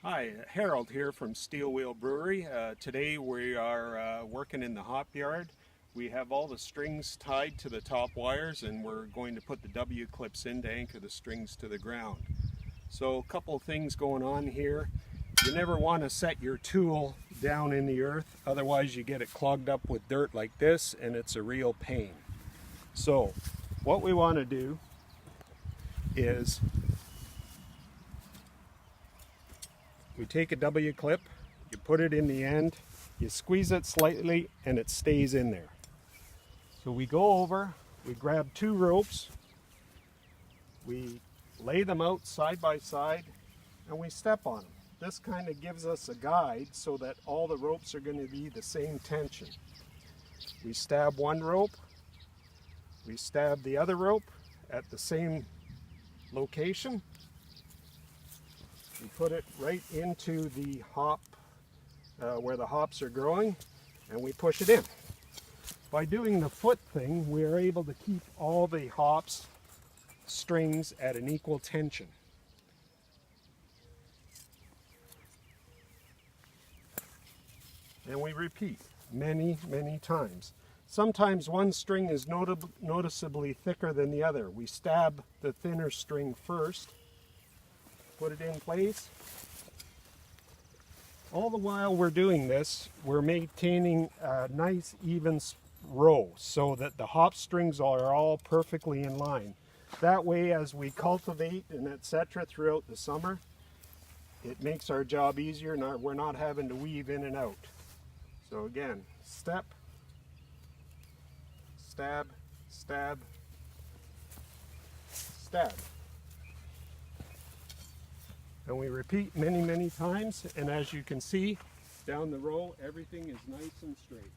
Hi, Harold here from Steel Wheel Brewery. Today we are working in the hop yard. We have all the strings tied to the top wires and we're going to put the W clips in to anchor the strings to the ground. So a couple of things going on here. You never want to set your tool down in the earth, otherwise you get it clogged up with dirt like this and it's a real pain. So what we want to do is we take a W clip, you put it in the end, you squeeze it slightly and it stays in there. So we go over, we grab two ropes, we lay them out side by side and we step on them. This kind of gives us a guide so that all the ropes are going to be the same tension. We stab one rope, we stab the other rope at the same location. We put it right into the hop, where the hops are growing, and we push it in. By doing the foot thing, we are able to keep all the hops strings at an equal tension. And we repeat many, many times. Sometimes one string is noticeably thicker than the other. We stab the thinner string first, put it in place. All the while we're doing this, we're maintaining a nice even row so that the hop strings are all perfectly in line. That way, as we cultivate and etc. throughout the summer, it makes our job easier and we're not having to weave in and out. So again, step, stab, stab, stab. And we repeat many, many times, and as you can see, down the row, everything is nice and straight.